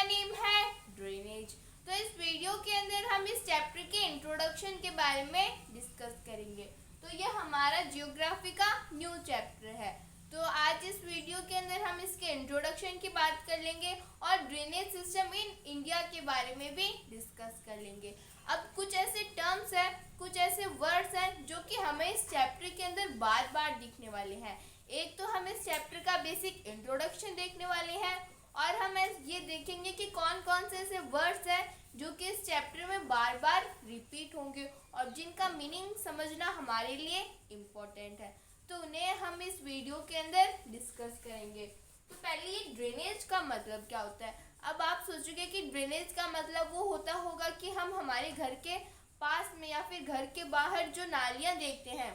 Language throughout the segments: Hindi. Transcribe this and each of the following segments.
नेम है ड्रेनेज। तो इस वीडियो के अंदर हम इस चैप्टर के इंट्रोडक्शन के बारे में डिस्कस करेंगे। तो ये हमारा जियोग्राफी का न्यू चैप्टर है। तो आज इस वीडियो के अंदर हम इसके इंट्रोडक्शन की बात कर लेंगे और ड्रेनेज सिस्टम इन इंडिया के बारे में भी डिस्कस कर लेंगे। अब कुछ ऐसे टर्म्स हैं, कुछ ऐसे वर्ड्स हैं जो कि हमें इस चैप्टर के अंदर बार बार दिखने वाले हैं। एक तो हम इस चैप्टर का बेसिक इंट्रोडक्शन देखने वाले हैं और हम ये देखेंगे कि कौन कौन से ऐसे वर्ड्स हैं जो कि इस चैप्टर में बार बार रिपीट होंगे और जिनका मीनिंग समझना हमारे लिए इम्पोर्टेंट है। तो उन्हें हम इस वीडियो के अंदर डिस्कस करेंगे। तो पहले ये ड्रेनेज का मतलब क्या होता है। अब आप सोचोगे कि ड्रेनेज का मतलब वो होता होगा कि हम हमारे घर के पास में या फिर घर के बाहर जो नालियाँ देखते हैं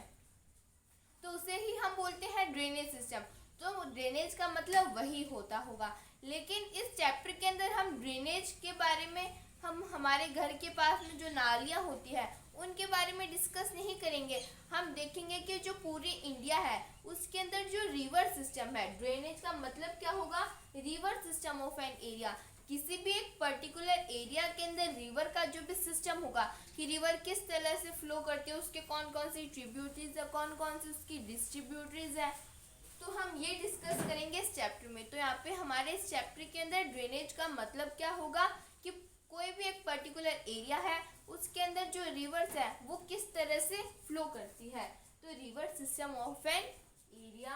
तो उसे ही हम बोलते हैं ड्रेनेज सिस्टम। तो ड्रेनेज का मतलब वही होता होगा, लेकिन इस चैप्टर के अंदर हम ड्रेनेज के बारे में हम हमारे घर के पास में जो नालियाँ होती है उनके बारे में डिस्कस नहीं करेंगे। हम देखेंगे कि जो पूरी इंडिया है उसके अंदर जो रिवर सिस्टम है, ड्रेनेज का मतलब क्या होगा, river system of an area. किसी भी एक पर्टिकुलर एरिया के अंदर रिवर का जो भी सिस्टम होगा कि रिवर किस तरह से फ्लो करती है, उसके कौन कौन सी ट्रिब्यूटरीज है, कौन कौन सी उसकी डिस्ट्रीब्यूटरीज है, तो हम ये डिस्कस करेंगे इस चैप्टर में। तो यहाँ पे हमारे इस चैप्टर के अंदर ड्रेनेज का मतलब क्या होगा कि कोई भी एक पर्टिकुलर एरिया है उसके अंदर जो रिवर्स है वो किस तरह से फ्लो करती है। तो river system of an area.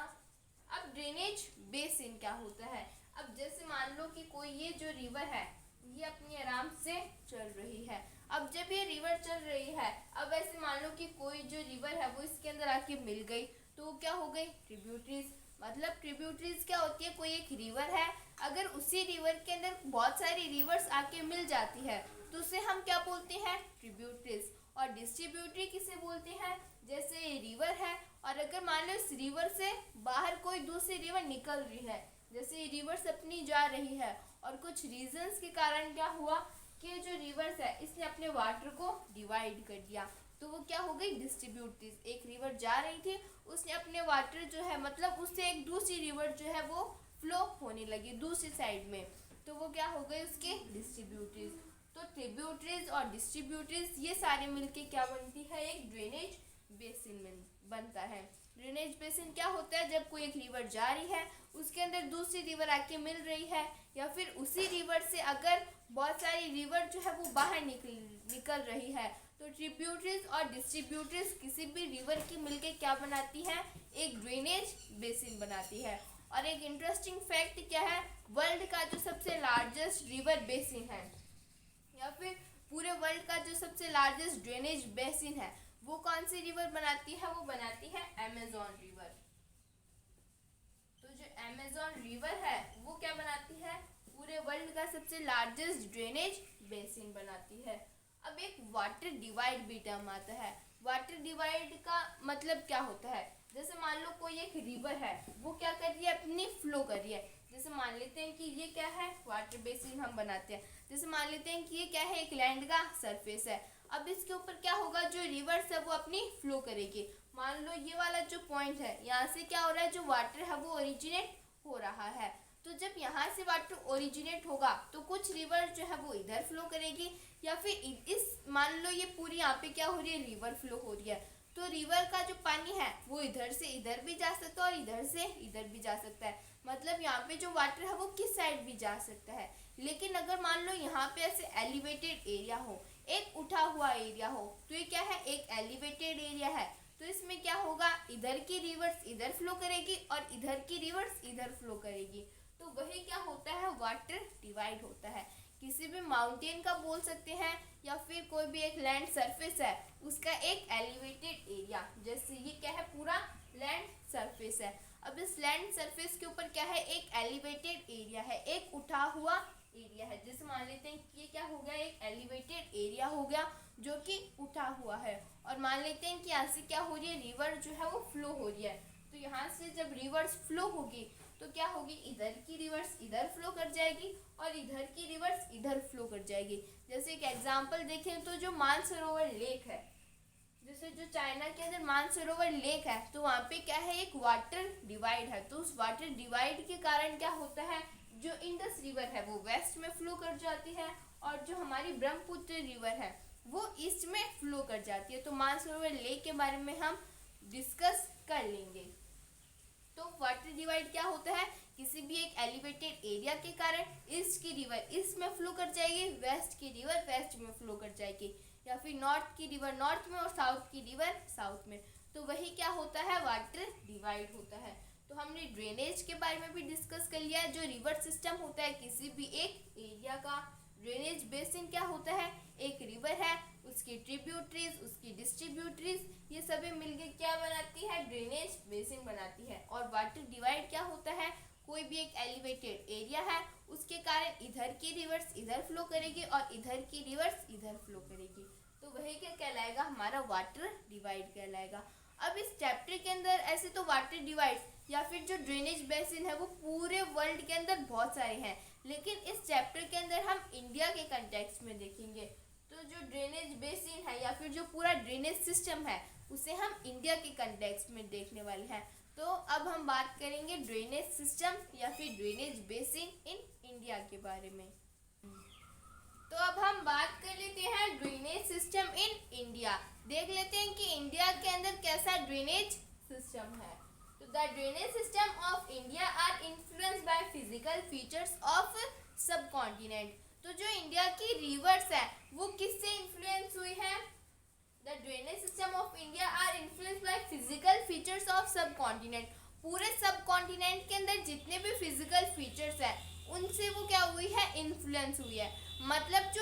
अब ड्रेनेज बेसिन क्या होता है। अब जैसे मान लो कि कोई ये जो रिवर है ये अपनी आराम से चल रही है। अब जब ये रिवर चल रही है, अब ऐसे मान लो कि कोई जो रिवर है वो इसके अंदर आके मिल गई, तो क्या हो गई, ट्रिब्यूटरीज। मतलब ट्रिब्यूटरीज क्या होती है, कोई एक रिवर है, अगर उसी रिवर के अंदर बहुत सारी रिवर्स आके मिल जाती है तो उसे हम क्या बोलते हैं, ट्रिब्यूटरीज। और डिस्ट्रीब्यूटरी किसे बोलते हैं, जैसे रिवर है और अगर मान लो इस रिवर से बाहर कोई दूसरी रिवर निकल रही है, जैसे रिवर्स अपनी जा रही है और कुछ रीजंस के कारण क्या हुआ कि जो रिवर्स है इसने अपने वाटर को डिवाइड कर दिया, तो वो क्या हो गई, डिस्ट्रीब्यूटरीज। एक रिवर जा रही थी, उसने अपने वाटर जो है मतलब उससे एक दूसरी रिवर जो है वो फ्लो होने लगी दूसरी साइड में, तो वो क्या हो गई, उसके डिस्ट्रीब्यूटरीज। तो ट्रिब्यूटरीज और डिस्ट्रीब्यूटरीज ये सारे मिलके क्या बनती है, एक ड्रेनेज बेसिन बनता है। ड्रेनेज बेसिन क्या होता है, जब कोई एक रिवर जा रही है उसके अंदर दूसरी रिवर आके मिल रही है, या फिर उसी रिवर से अगर बहुत सारी रिवर जो है वो बाहर निकल रही है, तो ट्रिब्यूटरीज और डिस्ट्रीब्यूटरीज किसी भी रिवर की मिलके क्या बनाती है, एक ड्रेनेज बेसिन बनाती है। और एक इंटरेस्टिंग फैक्ट क्या है, वर्ल्ड का जो सबसे लार्जेस्ट रिवर बेसिन है या फिर पूरे वर्ल्ड का जो सबसे लार्जेस्ट ड्रेनेज बेसिन है वो कौन सी रिवर बनाती है, वो बनाती है अमेज़न रिवर। तो जो अमेज़न रिवर है वो क्या बनाती है, पूरे वर्ल्ड का सबसे लार्जेस्ट ड्रेनेज बेसिन बनाती है। अब एक वाटर डिवाइड भी टर्म आता है। वाटर डिवाइड का मतलब क्या होता है, जैसे मान लो कोई एक रिवर है वो क्या कर रही है, अपनी फ्लो कर रही है। जैसे मान लेते हैं कि ये क्या है, वाटर बेसिन हम बनाते हैं। जैसे मान लेते हैं कि ये क्या है, एक लैंड का सरफेस है। अब इसके ऊपर क्या होगा, जो रिवर्स है वो अपनी फ्लो करेगी। मान लो ये वाला जो पॉइंट है यहाँ से क्या हो रहा है, जो वाटर है वो ओरिजिनेट हो रहा है। तो जब यहाँ से वाटर ओरिजिनेट होगा तो कुछ रिवर जो है वो इधर फ्लो करेगी, या फिर इस मान लो ये पूरी यहाँ पे क्या हो रही है, रिवर फ्लो हो रही है, तो रिवर का जो पानी है वो इधर से इधर भी जा सकता है और इधर से इधर भी जा सकता है। मतलब यहाँ पे जो वाटर है वो किस साइड भी जा सकता है। लेकिन अगर मान लो यहाँ पे ऐसे एलिवेटेड एरिया हो, एक उठा हुआ एरिया हो, तो ये क्या है, एक एलिवेटेड एरिया है, तो इसमें क्या होगा, इधर की रिवर्स इधर फ्लो करेगी और इधर की रिवर्स इधर फ्लो करेगी। तो वही क्या होता है, वाटर डिवाइड होता है। किसी भी माउंटेन का बोल सकते हैं या फिर कोई भी एक लैंड सरफेस है उसका एक एलिवेटेड एरिया, जैसे ये क्या है, पूरा लैंड सरफेस है। अब इस लैंड सरफेस के ऊपर क्या है, एक एलिवेटेड एरिया है, एक उठा हुआ एरिया है। जैसे मान लेते हैं कि ये क्या हो गया, एक एलिवेटेड एरिया हो गया जो कि उठा हुआ है। और मान लेते हैं कि यहाँ से क्या हो रही है, रिवर जो है वो फ्लो हो रही है। तो यहाँ से जब रिवर्स फ्लो होगी तो क्या होगी, इधर की रिवर्स इधर फ्लो कर जाएगी और इधर की रिवर्स इधर फ्लो कर जाएगी। जैसे एक एग्जांपल देखें तो जो मानसरोवर लेक है, जैसे जो चाइना के अंदर मानसरोवर लेक है, तो वहाँ पे क्या है, एक वाटर डिवाइड है। तो उस वाटर डिवाइड के कारण क्या होता है, जो इंडस रिवर है वो वेस्ट में फ्लो कर जाती है और जो हमारी ब्रह्मपुत्र रिवर है वो ईस्ट में फ्लो कर जाती है। तो मानसरोवर लेक के बारे में हम डिस्कस कर लेंगे। तो वाटर डिवाइड क्या होता है? किसी भी एक एलिवेटेड एरिया के कारण ईस्ट की रिवर ईस्ट में फ्लो कर जाएगी, वेस्ट की रिवर वेस्ट में फ्लो कर जाएगी, या फिर नॉर्थ की रिवर नॉर्थ में और साउथ की रिवर साउथ में। तो वही क्या होता है? वाटर डिवाइड होता है। तो हमने ड्रेनेज के बारे में भी डिस्कस कर लिया है। जो रिवर सिस्टम होता है किसी भी एक एरिया का, ड्रेनेज बेसिन क्या होता है? एक रिवर है, उसकी ट्रिब्यूटरीज, उसकी डिस्ट्रीब्यूटरीज, ये सभी मिलकर क्या बनाती है? ड्रेनेज बेसिन बनाती है। और वाटर डिवाइड क्या होता है? कोई भी एक एलिवेटेड एरिया है, उसके कारण इधर की रिवर्स इधर फ्लो करेगी और इधर की रिवर्स इधर फ्लो करेगी। तो वही क्या कहलाएगा? हमारा वाटर डिवाइड कहलाएगा। अब इस चैप्टर के अंदर ऐसे तो वाटर डिवाइड या फिर जो ड्रेनेज बेसिन है वो पूरे वर्ल्ड के अंदर बहुत सारे हैं, लेकिन इस चैप्टर के अंदर हम इंडिया के कंटेक्स्ट में देखेंगे। तो जो ड्रेनेज बेसिन है या फिर जो पूरा ड्रेनेज सिस्टम है उसे हम इंडिया के कंटेक्स्ट में देखने वाले हैं। तो अब हम बात करेंगे ड्रेनेज सिस्टम या फिर ड्रेनेज बेसिन इन इंडिया के बारे में। तो अब हम बात कर लेते हैं ड्रेनेज सिस्टम इन इंडिया। देख लेते हैं कि इंडिया के अंदर कैसा ड्रेनेज सिस्टम है। तो the drainage system of India are influenced by physical features of subcontinent. तो जो इंडिया की रिवर्स है वो किससे इन्फ्लुएंस हुई है? The drainage system of India are influenced by physical features of subcontinent. पूरे सब कॉन्टिनेंट के अंदर जितने भी फिजिकल फीचर्स है उनसे वो क्या हुई है? इन्फ्लुएंस हुई है। मतलब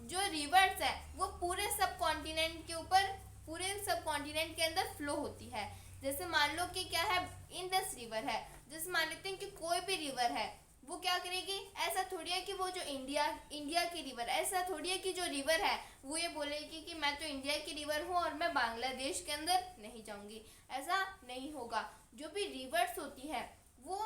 जो रिवर्स है वो पूरे सब कॉन्टिनेंट के ऊपर, पूरे सब कॉन्टिनेंट के अंदर फ्लो होती है। जैसे मान लो कि क्या है? इंडस रिवर है। जैसे मान लेते हैं कि कोई भी रिवर है वो क्या करेगी? ऐसा थोड़ी है कि वो जो इंडिया की रिवर, ऐसा थोड़ी है कि जो रिवर है वो ये बोलेगी कि मैं तो इंडिया की रिवर हूँ और मैं बांग्लादेश के अंदर नहीं जाऊंगी। ऐसा नहीं होगा। जो भी रिवर्स होती है वो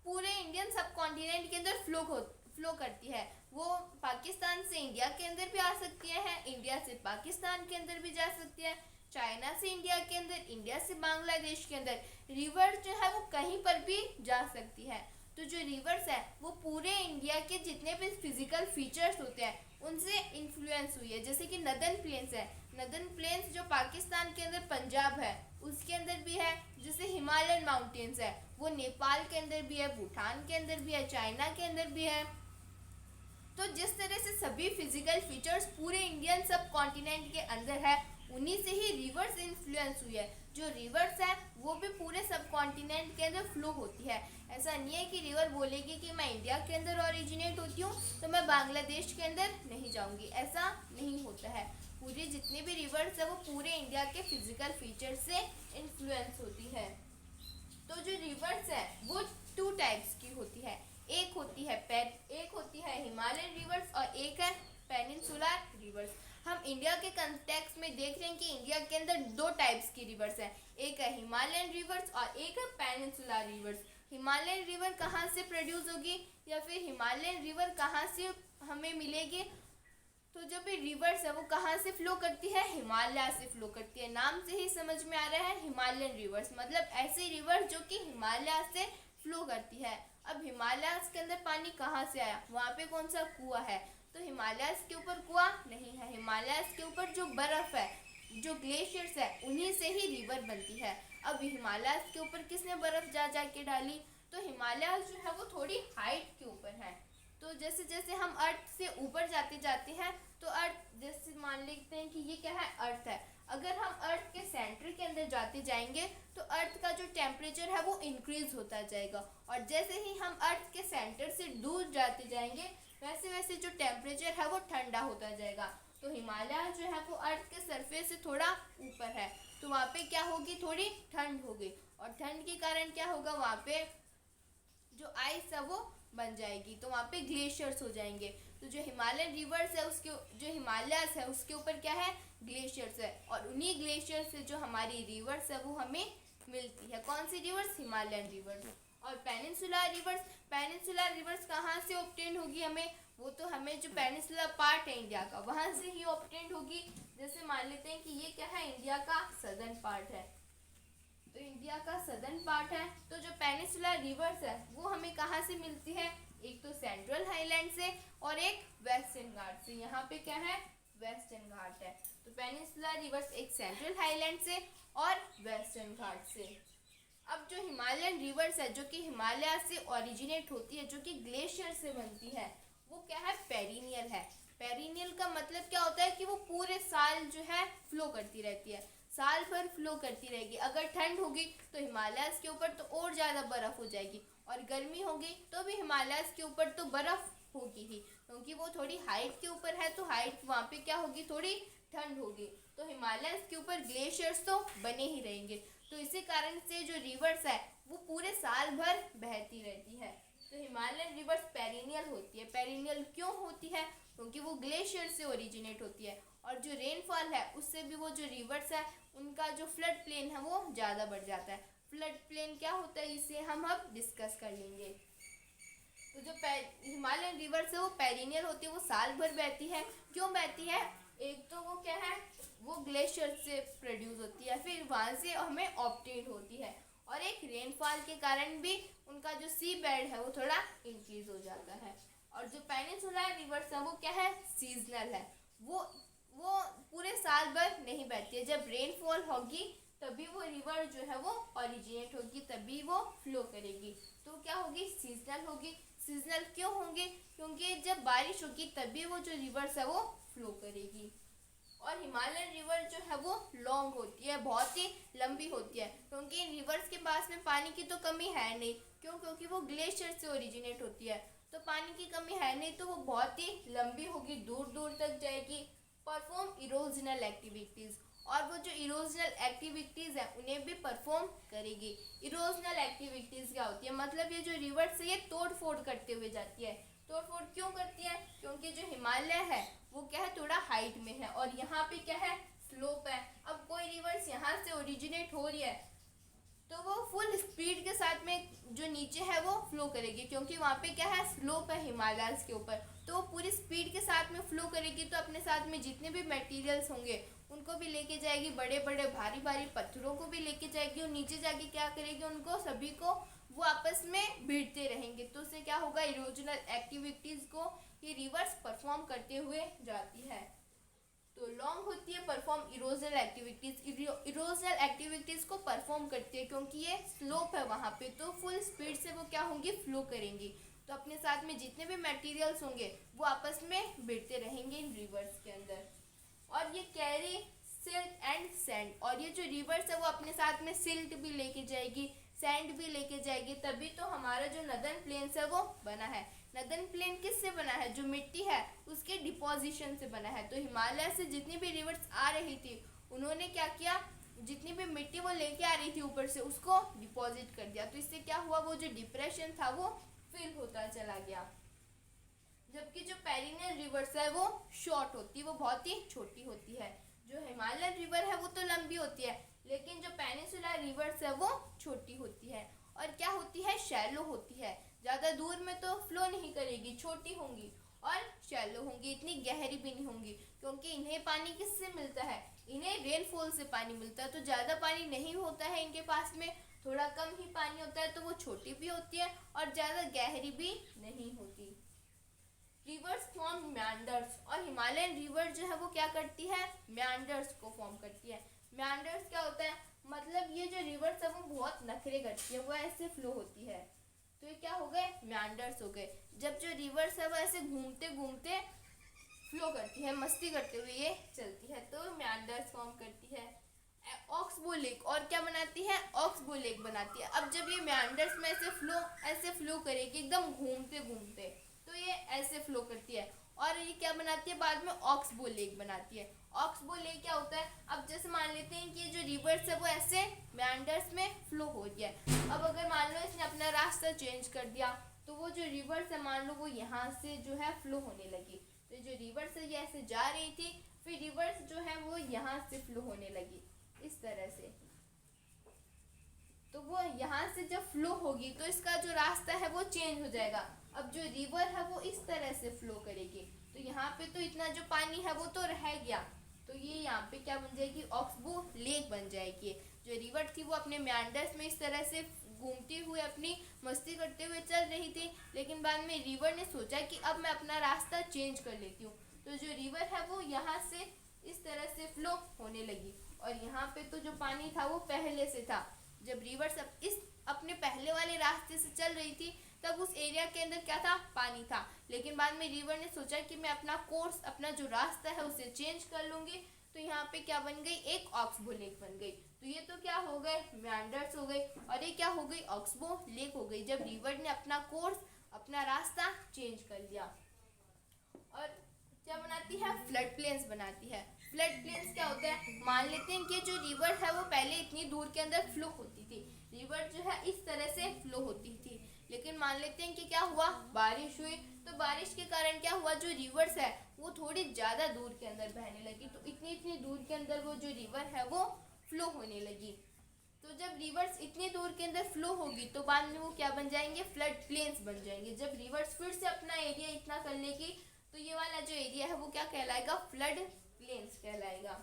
पूरे इंडियन सब कॉन्टिनेंट के अंदर फ्लो करती है। वो पाकिस्तान से इंडिया के अंदर भी आ सकती है, इंडिया से पाकिस्तान के अंदर भी जा सकती है, चाइना से इंडिया के अंदर, इंडिया से बांग्लादेश के अंदर। रिवर जो है वो कहीं पर भी जा सकती है। तो जो रिवर्स है वो पूरे इंडिया के जितने भी फिजिकल फीचर्स होते हैं उनसे इन्फ्लुएंस हुई है। जैसे कि नदर्न प्लेन्स है, नदर्न प्लेन्स जो पाकिस्तान के अंदर पंजाब है उसके अंदर भी है। जैसे हिमालयन माउंटेन्स है वो नेपाल के अंदर भी है, भूटान के अंदर भी है, चाइना के अंदर भी है। तो जिस तरह से सभी फिजिकल फीचर्स पूरे इंडियन सब कॉन्टिनेंट के अंदर है उन्हीं से ही रिवर्स इन्फ्लुएंस हुई है। जो रिवर्स है वो भी पूरे सब कॉन्टिनेंट के अंदर फ्लो होती है। ऐसा नहीं है कि रिवर बोलेगी कि मैं इंडिया के अंदर ओरिजिनेट होती हूँ तो मैं बांग्लादेश के अंदर नहीं जाऊँगी, ऐसा नहीं होता है। पूरी जितनी भी रिवर्स है वो पूरे इंडिया के फिजिकल फीचर से इन्फ्लुएंस होती है। तो जो रिवर्स है वो 2 टाइप्स की होती है। एक होती है हिमालयन रिवर्स और एक है पेनिनसुलर रिवर्स। हम इंडिया के कंटेक्स्ट में देख रहे हैं कि इंडिया के अंदर 2 टाइप्स की रिवर्स है, एक है हिमालयन रिवर्स और एक है पेनिनसुलर रिवर्स। हिमालयन रिवर कहाँ से प्रोड्यूस होगी या फिर हिमालयन रिवर कहाँ से हमें मिलेगी? तो जो भी रिवर्स है वो कहाँ से फ्लो करती है? हिमालय से फ्लो करती है। नाम से ही समझ में आ रहा है हिमालयन रिवर्स, मतलब ऐसी रिवर जो कि हिमालय से फ्लो करती है। अब हिमालय के अंदर पानी कहाँ से आया? वहाँ पे कौन सा कुआं है? तो हिमालय के ऊपर कुआं नहीं है। हिमालय के ऊपर जो बर्फ है, जो ग्लेशियर्स है, उन्हीं से ही रिवर बनती है। अब हिमालय के ऊपर किसने बर्फ जा के डाली? तो हिमालय जो है वो थोड़ी हाइट के ऊपर है। तो जैसे जैसे हम अर्थ से ऊपर जाते हैं तो अर्थ, जैसे मान लेते हैं कि ये क्या है? अर्थ है। अगर हम अर्थ के सेंटर के अंदर जाते जाएंगे तो अर्थ का जो टेम्परेचर है वो इंक्रीज होता जाएगा, और जैसे ही हम अर्थ के सेंटर से दूर जाते जाएंगे वैसे वैसे जो टेम्परेचर है वो ठंडा होता जाएगा। तो हिमालय जो है वो अर्थ के सरफेस से थोड़ा ऊपर है, तो वहाँ पे क्या होगी? थोड़ी ठंड होगी, और ठंड के कारण क्या होगा? वहाँ पे जो आइस है वो बन जाएगी, तो वहाँ पे ग्लेशियर्स हो जाएंगे। तो जो हिमालयन रिवर्स है उसके, जो हिमालयस है उसके ऊपर क्या है? ग्लेशियर्स है, और उन्हीं ग्लेशियर से जो हमारी रिवर्स है वो हमें मिलती है। कौन सी रिवर्स? Himalayan reverse. और पेनिनसुलर रिवर्स कहाँ से ऑब्टेन होगी हमें? वो तो हमें जो पेनिनसुलर पार्ट है इंडिया का वहाँ से ही ऑब्टेन होगी। जैसे मान लेते हैं कि ये क्या है? इंडिया का सदर्न पार्ट है, तो इंडिया का सदर्न पार्ट है। तो जो पेनिनसुलर रिवर्स है वो हमें कहाँ से मिलती है? एक तो सेंट्रल हाईलैंड से और एक वेस्टर्न घाट से। यहाँ पे क्या है, वेस्टर्न घाट है। तो पेनिनसुलर रिवर्स एक सेंट्रल हाईलैंड से और वेस्टर्न घाट से। अब जो हिमालयन रिवर्स है, जो कि हिमालय से ओरिजिनेट होती है, जो कि ग्लेशियर से बनती है, वो क्या है, पेरिनियल है। पेरिनियल का मतलब क्या होता है कि वो पूरे साल जो है फ्लो करती रहती है, साल भर फ्लो करती रहेगी। अगर ठंड होगी तो हिमालयस के ऊपर तो और ज़्यादा बर्फ़ हो जाएगी, और गर्मी होगी तो भी हिमालयस के ऊपर तो बर्फ़ होगी ही, क्योंकि वो थोड़ी हाइट के ऊपर है, तो हाइट वहाँ पे क्या होगी, थोड़ी ठंड होगी। तो हिमालयस के ऊपर ग्लेशियर्स तो बने ही रहेंगे। तो इसी कारण से जो रिवर्स है वो पूरे साल भर बहती रहती है। तो हिमालयन रिवर्स पेरिनियल होती है। पेरिनियल क्यों होती है, क्योंकि वो ग्लेशियर से ओरिजिनेट होती है, और जो रेनफॉल है उससे भी वो जो रिवर्स है उनका जो फ्लड प्लेन है वो ज़्यादा बढ़ जाता है। फ्लड प्लेन क्या होता है, इसे हम अब डिस्कस कर लेंगे। तो जो हिमालयन रिवर्स है वो पेरिनियल होती है, वो साल भर बहती है। क्यों बहती है, एक तो वो क्या है, वो ग्लेशियर से प्रोड्यूस होती है, फिर वहाँ से हमें ऑब्टेन होती है, और एक रेनफॉल के कारण भी उनका जो सी बेड है वो थोड़ा इंक्रीज हो जाता है। और जो पेनिनसुलर रिवर्स है वो क्या है, सीजनल है। वो पूरे साल भर नहीं बहती है। जब रेनफॉल होगी तभी वो रिवर जो है वो ओरिजिनेट होगी, तभी वो फ्लो करेगी। तो क्या होगी, सीजनल होगी। सीजनल क्यों होंगे, क्योंकि जब बारिश होगी तभी वो जो रिवर्स है वो फ्लो करेगी। और हिमालयन रिवर जो है वो लॉन्ग होती है, बहुत ही लंबी होती है, क्योंकि इन रिवर्स के पास में पानी की तो कमी है नहीं। क्यों, क्योंकि वो ग्लेशियर से ओरिजिनेट होती है, तो पानी की कमी है नहीं, तो वो बहुत ही लंबी होगी, दूर दूर तक जाएगी। परफॉर्म इरोजनल एक्टिविटीज़, और वो जो इरोजनल एक्टिविटीज़ है उन्हें भी परफॉर्म करेगी। इरोजनल एक्टिविटीज़ क्या होती है, मतलब ये जो रिवर से ये तोड़ फोड़ करते हुए जाती है। तोड़ फोड़ क्यों करती है, क्योंकि जो हिमालय है वो क्या है, थोड़ा हाइट में है, और यहाँ पे क्या है, स्लोप है। अब कोई रिवर्स यहाँ से ओरिजिनेट हो रही है तो वो फुल स्पीड के साथ में जो नीचे है वो फ्लो करेगी, क्योंकि वहाँ पे क्या है, स्लोप है हिमालयस के ऊपर, तो वो पूरी स्पीड के साथ में फ्लो करेगी। तो अपने साथ में जितने भी मटेरियल्स होंगे उनको भी लेके जाएगी, बड़े बड़े भारी भारी पत्थरों को भी लेके जाएगी, और नीचे जाके क्या करेगी, उनको सभी को वो आपस में भिड़ते रहेंगे। तो उससे क्या होगा, इरोजनल एक्टिविटीज़ को ये रिवर्स परफॉर्म करते हुए जाती है। तो लॉन्ग होती है, perform erosional activities. Erosional activities को परफॉर्म करती है क्योंकि ये स्लोप है वहाँ पे, तो फुल स्पीड से वो क्या होंगी, फ्लो करेंगी। तो अपने साथ में जितने भी मटेरियल्स होंगे वो आपस में भिड़ते रहेंगे इन रिवर्स के अंदर। और ये कैरी सिल्ट एंड सैंड, और ये जो रिवर्स है वो अपने साथ में सिल्ट भी लेके जाएगी, सैंड भी लेके जाएगी, तभी तो हमारा जो नदर्न प्लेन्स है वो बना है। नदर्न प्लेन किससे बना है, जो मिट्टी है उसके डिपोजिशन से बना है। तो हिमालय से जितनी भी रिवर्स आ रही थी उन्होंने क्या किया, जितनी भी मिट्टी वो लेके आ रही थी ऊपर से उसको डिपॉजिट कर दिया। तो इससे क्या हुआ, वो जो डिप्रेशन था वो फिल होता चला गया। जबकि जो पेरिनियल रिवर्स है वो शॉर्ट होती है, वो बहुत ही छोटी होती है। जो हिमालयन रिवर है वो तो लंबी होती है, लेकिन जो पेनिनसुलर रिवर्स है वो छोटी होती है। और क्या होती है, शैलो होती है। ज़्यादा दूर में तो फ्लो नहीं करेगी, छोटी होंगी और शैलो होंगी, इतनी गहरी भी नहीं होंगी, क्योंकि इन्हें पानी किससे मिलता है, इन्हें रेनफॉल से पानी मिलता है। तो ज़्यादा पानी नहीं होता है इनके पास में, थोड़ा कम ही पानी होता है, तो वो छोटी भी होती है और ज़्यादा गहरी भी नहीं होती। रिवर्स फॉर्म म्यांडर्स, और हिमालयन रिवर जो है वो क्या करती है, म्यांडर्स को फॉर्म करती है। म्यांडर्स क्या होता है, मतलब ये जो रिवर्स है वो बहुत नखरे करती है, वो ऐसे फ्लो होती है। तो ये क्या हो गए, म्यांडर्स हो गए। जब जो रिवर्स है वो ऐसे घूमते घूमते फ्लो करती है, मस्ती करते हुए ये चलती है, तो म्यांडर्स फॉर्म करती है। ऑक्सबो लेक और क्या बनाती है, ऑक्सबो लेक बनाती है। अब जब ये म्यांडर्स में ऐसे फ्लो करेगी एकदम घूमते घूमते, तो ये ऐसे फ्लो करती है, और ये क्या बनाती है, बाद में ऑक्सबो लेक बनाती है। ऑक्सबो लेक क्या होता है, अब जैसे मान लेते हैं कि ये जो रिवर्स है वो ऐसे म्यांडर्स में फ्लो हो गया है। अब अगर मान लो इसने अपना रास्ता चेंज कर दिया, तो वो जो रिवर्स है मान लो वो यहाँ से जो है फ्लो होने लगी, तो जो रिवर्स है ये ऐसे जा रही थी, फिर रिवर्स जो है वो यहाँ से फ्लो होने लगी इस तरह से। तो वो यहाँ से जब फ्लो होगी तो इसका जो रास्ता है वो चेंज हो जाएगा। अब जो रिवर है वो इस तरह से फ्लो करेगी, तो यहाँ पे तो इतना जो पानी है वो तो रह गया, तो ये यहाँ पे क्या बन जाएगी, ऑक्सबो लेक बन जाएगी। जो रिवर थी वो अपने म्यांडर्स में इस तरह से घूमते हुए अपनी मस्ती करते हुए चल रही थी। लेकिन बाद में रिवर ने सोचा कि अब मैं अपना रास्ता चेंज कर लेती हूँ। तो जो रिवर है वो यहाँ से इस तरह से फ्लो होने लगी, और यहाँ पे तो जो पानी था वो पहले से था। जब रिवर सब इस अपने पहले वाले रास्ते से चल रही थी तब उस एरिया के अंदर क्या था, पानी था। लेकिन बाद में रिवर ने सोचा कि मैं अपना कोर्स, अपना जो रास्ता है उसे चेंज कर लूँगी। तो यहाँ पे क्या बन गई, एक ऑक्सबो लेक बन गई। तो ये तो क्या हो गए, मेंडर्स हो गए, और ये क्या हो गई, ऑक्सबो लेक हो गई, जब रिवर ने अपना कोर्स, अपना रास्ता चेंज कर लिया। और क्या बनाती है, फ्लड प्लेन्स बनाती है। फ्लड प्लेन्स क्या होता है, मान लेते हैं कि जो रिवर है वो पहले इतनी दूर के अंदर फ्लो होती थी, रिवर जो है इस तरह से फ्लो होती थी। लेकिन मान लेते हैं कि क्या हुआ, बारिश हुई, तो बारिश के कारण क्या हुआ, जो रिवर्स है वो थोड़ी ज़्यादा दूर के अंदर बहने लगी। तो इतनी दूर के अंदर वो जो रिवर है वो फ्लो होने लगी। तो जब रिवर्स इतनी दूर के अंदर फ्लो होगी तो बाद में वो क्या बन जाएंगे, फ्लड प्लेन्स बन जाएंगे। जब रिवर्स फिर से अपना एरिया इतना कर लेगी तो ये वाला जो एरिया है वो क्या कहलाएगा, फ्लड प्लेन्स कहलाएगा।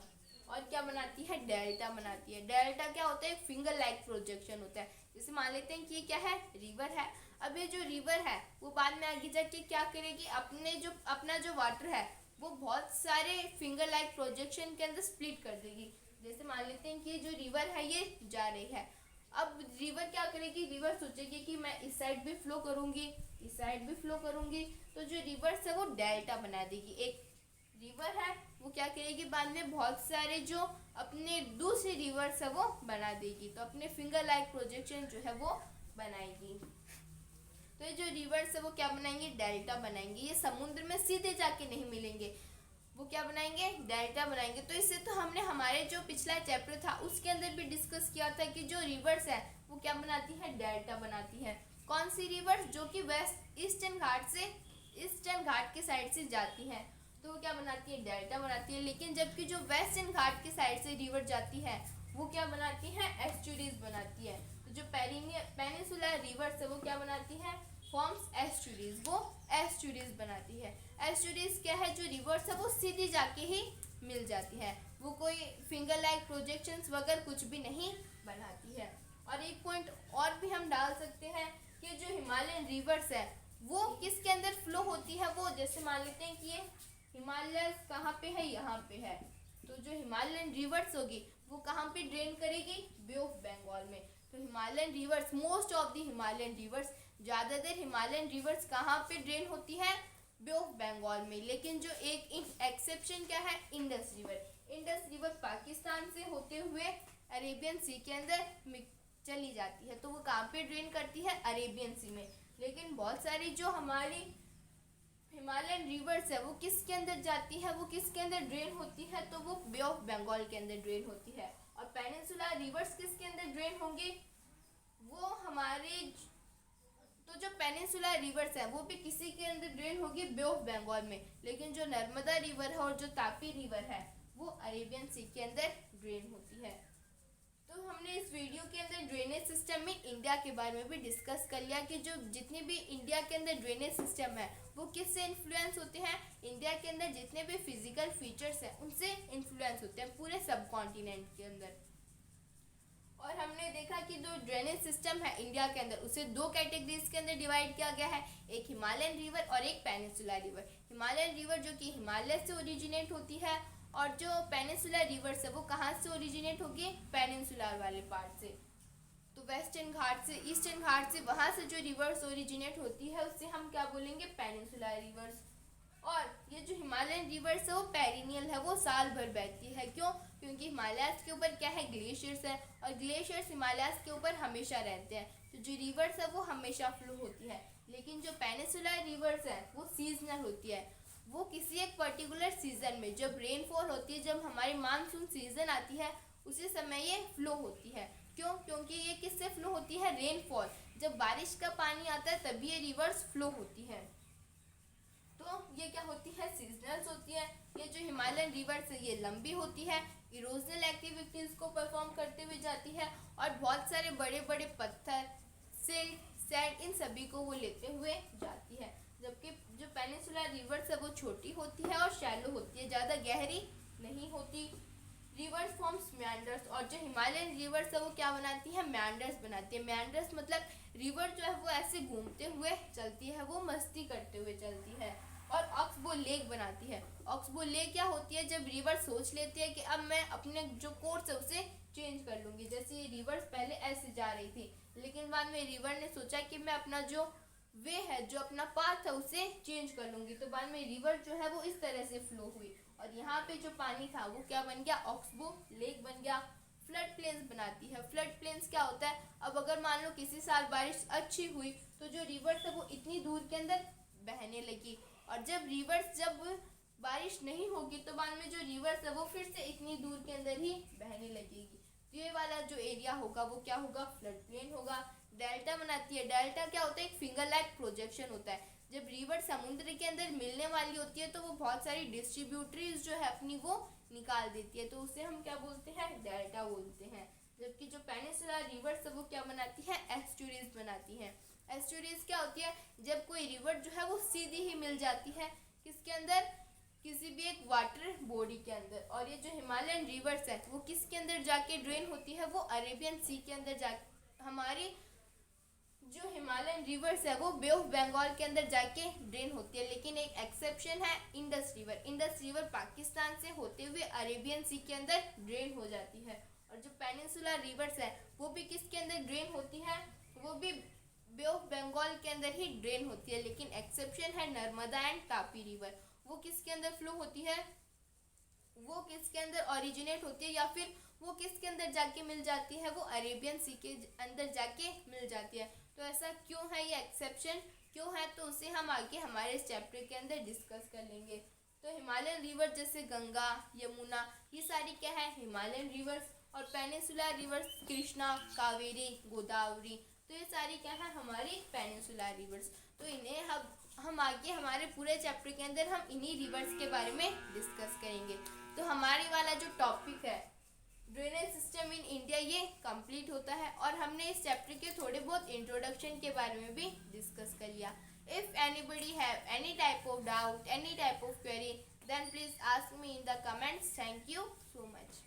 और क्या बनाती है, डेल्टा बनाती है। डेल्टा क्या होता है, फिंगर लाइक प्रोजेक्शन होता है। जैसे मान लेते हैं कि ये क्या है, रिवर है। अब ये जो रिवर है वो बाद में आगे जाके क्या करेगी, अपना जो वाटर है वो बहुत सारे फिंगर लाइक प्रोजेक्शन के अंदर स्प्लिट कर देगी। जैसे मान लेते हैं कि ये जो रिवर है ये जा रही है। अब रिवर क्या करेगी, रिवर सोचेगी कि मैं इस साइड भी फ्लो करूंगी, इस साइड भी फ्लो करूंगी। तो जो रिवर है वो डेल्टा बना देगी। एक रिवर है वो क्या करेगी, बाद में बहुत सारे जो अपने दूसरे रिवर्स है वो बना देगी। तो अपने फिंगर लाइक प्रोजेक्शन जो है वो बनाएगी। तो ये जो रिवर्स है वो क्या बनाएंगे, डेल्टा बनाएंगे। ये समुद्र में सीधे जाके नहीं मिलेंगे, वो क्या बनाएंगे, डेल्टा बनाएंगे। तो इससे तो हमने हमारे जो पिछला चैप्टर था उसके अंदर भी डिस्कस किया था कि जो रिवर्स है वो क्या बनाती है, डेल्टा बनाती है। कौन सी रिवर्स, जो कि वेस्ट ईस्टर्न घाट के साइड से जाती है तो वो क्या बनाती है, डेल्टा बनाती है। लेकिन जबकि जो वेस्टर्न घाट के साइड से रिवर जाती है वो क्या बनाती है, एस्चुरीज बनाती है। तो जो पेनिनसुलर रिवर्स है वो क्या बनाती है, फॉर्म्स एस्चुरीज, वो एस्चुरीज बनाती है। एस्चुरीज क्या है, जो रिवर्स है वो सीधी जाके ही मिल जाती है, वो कोई फिंगर लाइक प्रोजेक्शंस वगैरह कुछ भी नहीं बनाती है। और एक पॉइंट और भी हम डाल सकते हैं कि जो हिमालयन रिवर्स है वो किसके अंदर फ्लो होती है, वो जैसे मान लेते हैं कि ये हिमालय कहाँ पे है, यहाँ पे है। तो जो हिमालयन रिवर्स होगी वो कहाँ पे ड्रेन करेगी, बे ऑफ बंगाल में। तो Himalayan reverse, most of the Himalayan reverse, ज़्यादातर हिमालयन रिवर्स कहाँ पे ड्रेन होती है, बे ऑफ बंगाल में। लेकिन जो एक एक्सेप्शन क्या है, Indus river. Indus river Pakistan से होते हुए अरेबियन सी के अंदर चली जाती है, तो वो कहाँ पे ड्रेन करती है, अरेबियन सी में। लेकिन बहुत सारी जो हमारी हिमालयन रिवर्स है वो किसके अंदर जाती है, वो किसके अंदर ड्रेन होती है, तो वो बे ऑफ बंगाल के अंदर ड्रेन होती है। और पेनिनसुलर रिवर्स किसके अंदर ड्रेन होंगे, वो हमारे तो जो पेनिनसुलर रिवर्स है वो भी किसी के अंदर ड्रेन होगी, बे ऑफ बंगाल में। लेकिन जो नर्मदा रिवर है और जो तापी रिवर है वो अरेबियन सी के अंदर ड्रेन होती है। तो हमने इस वीडियो के अंदर ड्रेनेज सिस्टम में इंडिया के बारे में भी डिस्कस कर लिया कि जो जितने भी इंडिया के अंदर ड्रेनेज सिस्टम है वो किससे इन्फ्लुएंस होते हैं, इंडिया के अंदर जितने भी फिजिकल फीचर्स हैं उनसे इन्फ्लुएंस होते हैं पूरे सब कॉन्टिनेंट के अंदर। और हमने देखा कि जो ड्रेनेज सिस्टम है इंडिया के अंदर उसे दो कैटेगरीज के अंदर डिवाइड किया गया है, एक हिमालयन रिवर और एक पेनिनसुलर रिवर। हिमालयन रिवर जो कि हिमालय से ओरिजिनेट होती है, और जो पेनिनसुलर रिवर्स है वो कहाँ से ओरिजिनेट होगी, पेनिनसुलर वाले पार्ट से। तो वेस्टर्न घाट से, ईस्टर्न घाट से, वहाँ से जो रिवर्स ओरिजिनेट होती है उससे हम क्या बोलेंगे, पेनिनसुलर रिवर्स। और ये जो हिमालयन रिवर्स है वो पेरिनियल है, वो साल भर बहती है। क्यों, क्योंकि हिमालयाज के ऊपर क्या है, ग्लेशियर्स है, और ग्लेशियर्स हिमालयाज के ऊपर हमेशा रहते हैं। तो जो रिवर्स है वो हमेशा फ्लो होती है। लेकिन जो पेनिनसुलर रिवर्स है वो सीजनल होती है, वो किसी एक पर्टिकुलर सीजन में, जब रेनफॉल होती है, जब हमारी मानसून सीजन आती है उसी समय ये फ्लो होती है। क्यों, क्योंकि ये किससे फ्लो होती है, रेनफॉल, जब बारिश का पानी आता है तभी ये रिवर्स फ्लो होती है। तो ये क्या होती है, सीजनल्स होती है। ये जो हिमालयन रिवर्स है ये लंबी होती है, इरोजनल एक्टिविटीज़ को परफॉर्म करते हुए जाती है, और बहुत सारे बड़े बड़े पत्थर, सिल्ट, सैंड, इन सभी को वो लेते हुए जाती है। जबकि जो पेनिनसुलर रिवर्स है वो छोटी होती है और शैलो होती है, ज़्यादा गहरी नहीं होती। रिवर्स फॉर्म्स meanders, और जो हिमालयन रिवर्स है वो क्या बनाती है, meanders बनाती है। meanders मतलब रिवर जो है वो ऐसे घूमते हुए चलती है, वो मस्ती करते हुए चलती है। और ऑक्सबो लेक बनाती है। ऑक्सबो लेक क्या होती है, जब रिवर सोच लेती है कि अब मैं अपने जो कोर्स है उसे चेंज कर लूँगी। जैसे रिवर्स पहले ऐसे जा रही थी, लेकिन बाद में रिवर ने सोचा कि मैं अपना जो वे है, जो अपना पाथ है, उसे चेंज कर लूँगी। तो बाद में रिवर जो है वो इस तरह से फ्लो हुई, और यहाँ पे जो पानी था वो क्या बन गया, ऑक्सबो लेक बन गया। फ्लड प्लेन्स बनाती है। फ्लड प्लेन्स क्या होता है, अब अगर मान लो किसी साल बारिश अच्छी हुई तो जो रिवर था वो इतनी दूर के अंदर बहने लगी, और जब बारिश नहीं होगी तो बाद में जो रिवर्स है वो फिर से इतनी दूर के अंदर ही बहने लगेगी। तो ये वाला जो एरिया होगा वो क्या होगा, फ्लड प्लेन होगा। डेल्टा बनाती है। डेल्टा क्या होता है, एक फिंगर लाइक प्रोजेक्शन होता है। जब रिवर समुद्र के अंदर मिलने वाली होती है तो वो बहुत सारी डिस्ट्रीब्यूटरीज जो है अपनी वो निकाल देती है, तो उसे हम क्या बोलते हैं, डेल्टा बोलते हैं। जबकि जो पेनिनसुलर रिवर्स है वो क्या बनाती है, एस्चुरीज बनाती है। एस्चुरीज क्या होती है, जब कोई रिवर जो है वो सीधी ही मिल जाती है किसके अंदर, किसी भी एक वाटर बॉडी के अंदर। और ये जो हिमालयन रिवर्स है वो किसके अंदर जाके ड्रेन होती है, वो अरेबियन सी के अंदर जा, हमारी जो हिमालयन रिवर्स है वो बे ऑफ बंगाल के अंदर जाके ड्रेन होती है। लेकिन एक एक्सेप्शन है, Indus river. Indus river Pakistan से होते हुए अरेबियन सी के अंदर ड्रेन हो जाती है। और जो पेनिनसुलर रिवर्स है वो भी किसके अंदर ड्रेन होती है, वो भी बे ऑफ बंगाल के अंदर ही ड्रेन होती है। लेकिन एक्सेप्शन है नर्मदा एंड तापी रिवर। वो किसके अंदर फ्लो होती है, वो किसके अंदर ओरिजिनेट होती है, या फिर वो किसके अंदर जाके मिल जाती है, वो अरेबियन सी के अंदर जाके मिल जाती है। तो ऐसा क्यों है, ये एक्सेप्शन क्यों है, तो उसे हम आगे हमारे इस चैप्टर के अंदर डिस्कस कर लेंगे। तो हिमालयन रिवर जैसे गंगा, यमुना, ये सारी क्या है, हिमालयन रिवर्स। और पेनिनसुलर रिवर्स कृष्णा, कावेरी, गोदावरी, तो ये सारी क्या है, हमारी पेनिनसुलर रिवर्स। तो इन्हें हम आगे हमारे पूरे चैप्टर के अंदर हम इन्हीं रिवर्स के बारे में डिस्कस करेंगे। तो हमारे वाला जो टॉपिक है ड्रेनेज सिस्टम इन इंडिया, ये कंप्लीट होता है। और हमने इस चैप्टर के थोड़े बहुत इंट्रोडक्शन के बारे में भी डिस्कस कर लिया। If anybody have any type of doubt, any type of query, then please ask me in the comments. Thank you so much.